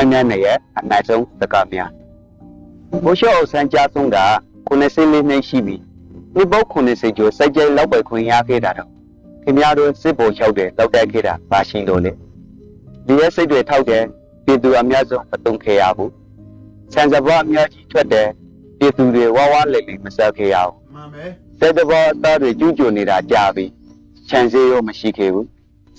ခိုင်မြန်းနေရဲ့အနိုင်ဆုံးတကများဘိုးရှော့ဆန်းကြားဆုံးက94နှစ်ရှိပြီဒီပုတ်90ကျော်စိုက်ကြိုက်လောက်ပဲခွင့်ရခဲ့တာတော့ခင်ဗျားတို့စစ်ဗိုလ်ချုပ်တွေလောက်တက်ခဲ့တာပါရှိလို့လေဒီရဲ့စိတ်တွေထောက်တယ်ပြည်သူအများဆုံးမတုံခဲ့ရဘူးဆန်စပွားအများကြီးထွက်တယ်ပြည်သူတွေဝါဝလိမ့်လိမ့်မဆက်ခဲ့ရအောင်မှန်ပဲတဲ့တဘောအသားတွေကျူးကျော်နေတာကြာပြီခြံစည်းရောမရှိခဲ့ဘူး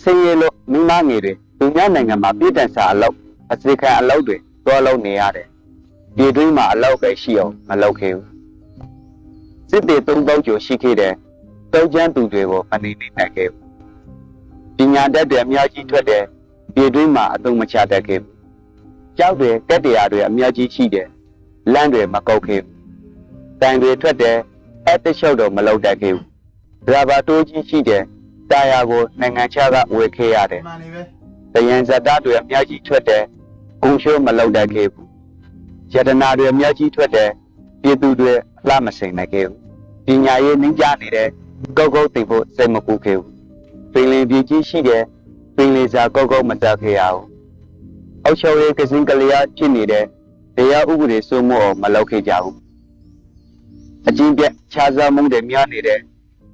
ဆင်းရဲလို့မိမငယ်တွေသူများနိုင်ငံမှာပြည်တန်စာအလုပ်အစိခံအလုပ်တွေတွားလုပ်နေရတယ်ဒီတွင်းမှာအလုပ်ပဲရှိအောင်မလုပ်ခဲ့ဘူးစစ်တေသုံးပေါက်ကျော်ရှိခဲ့တယ်တောကျန်းသူတွေကိုမနေနေနိုင်ခဲ့ဘူးပညာတတ်တွေအများကြီးထွက်တယ်ဒီတွင်းမှာအသုံးမချတတ်ခဲ့ဘူးကြောက်တွေကက်တရားတွေအများကြီးရှိတယ်လမ်းတွေမကုတ်ခဲ့ဘူးတိုင်တွေထွက်တယ်အဲ့တရှုပ်တော့မလုပ်တတ်ခဲ့ဘူးဒရာဘာတိုးကြီးရှိတယ်တာယာကိုနိုင်ငံခြားကဝယ်ခဲ့ရတယ်မှန်နေပဲတယံဇတတွေအများကြီးထွက်တယ်ဂုံရှိုးမလုပ်တတ်ခဲ့ဘူးယတနာတွေအများကြီးထွက်တယ်ပြည်သူတွေအလှမစိန်နိုင်ခဲ့ဘူးပညာရေးနှင်းကြနေတယ်ကောက်ကောက်သိဖို့စိတ်မကူခဲ့ဘူးပင်လင်ပြည်ကြီးရှိတယ်ပင်လင်စာကောက်ကောက်မတတ်ခဲ့ရဘူးအောက်ချုပ်ရေးကစင်းကလေးရဖြစ်နေတယ်တရားဥပဒေစိုးမိုးအောင်မလုပ်ခဲ့ကြဘူးအချင်းပြခြားစားမှုတွေများနေတယ်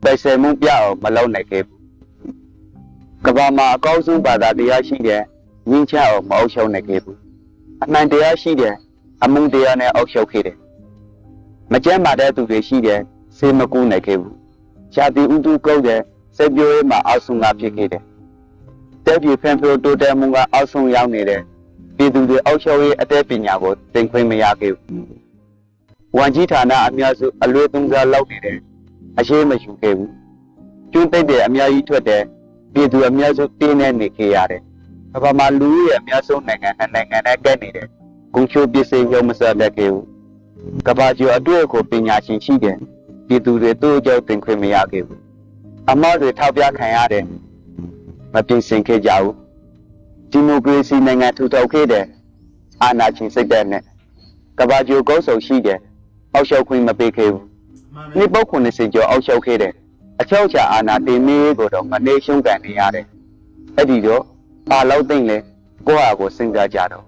ပိုက်ဆယ်မှုပြအောင်မလုပ်နိုင်ခဲ့ဘူးကဘာမှာအကောင်းဆုံးဘာသာတရားရှိတယ်ငင်းချအောင်မအုပ်ချုပ်နိုင်ခဲ့ဘူးအမှန်တရားရှိတယ်အမှုတရားနဲ့အုပ်ချုပ်ခဲ့တယ်မကြမ်းမာတဲ့သူတွေရှိတယ်စေမကူနိုင်ခဲ့ဘူးရှားတီဥတုကုတ်တယ်စိတ်ပြိုးရေးမှာအောက်ဆုံးကဖြစ်ခဲ့တယ်တက်ပြည်ဖန်ဖိုးတိုးတက်မှုကအောက်ဆုံးရောက်နေတယ်ပြည်သူတွေအောက်ချုပ်ရေးအသက်ပညာကိုသင်ခွင့်မရခဲ့ဘူးဝန်ကြီးဌာနအများစုအလွဲသုံးစားလုပ်နေတယ်အရှိမရှိခဲ့ဘူးကျွန်းသိတဲ့အများကြီးထွက်တယ်ပြည်သူအများစုတင်းနေနေခဲ့ရတယ်ကမ္ဘာမှာလူဦးရေအများဆုံးနိုင်ငံနဲ့ကပ်နေတယ်ဂုံချိုးပစ္စည်းရုံမစားတတ်ခဲ့ဘူးကမ္ဘာကျော်အတွေ့အကြုံပညာရှင်ရှိတယ်ပြည်သူတွေသူ့အကြောင်းသင်ခွင့်မရခဲ့ဘူးအမောက်တွေထောက်ပြခံရတယ်မပြင်ဆင်ခဲ့ကြဘူးဒီမိုကရေစီနိုင်ငံထူထောင်ခဲ့တယ်အာဏာရှင်စိတ်ဓာတ်နဲ့ကမ္ဘာကျော်ကောင်းဆောင်ရှိတယ်အောက်လျှောက်ခွင့်မပေးခဲ့ဘူးဒီပုတ်90ကျော်အောက်လျှောက်ခဲ့တယ်အချောက်ချာအာဏာတင်နေကိုတော့မနေရှုံးကန်နေရတယ်အဲ့ဒီတော့ဘာလို့သိမ့်လဲကိုယ့်ဟာကိုစဉ်းစားကြတော့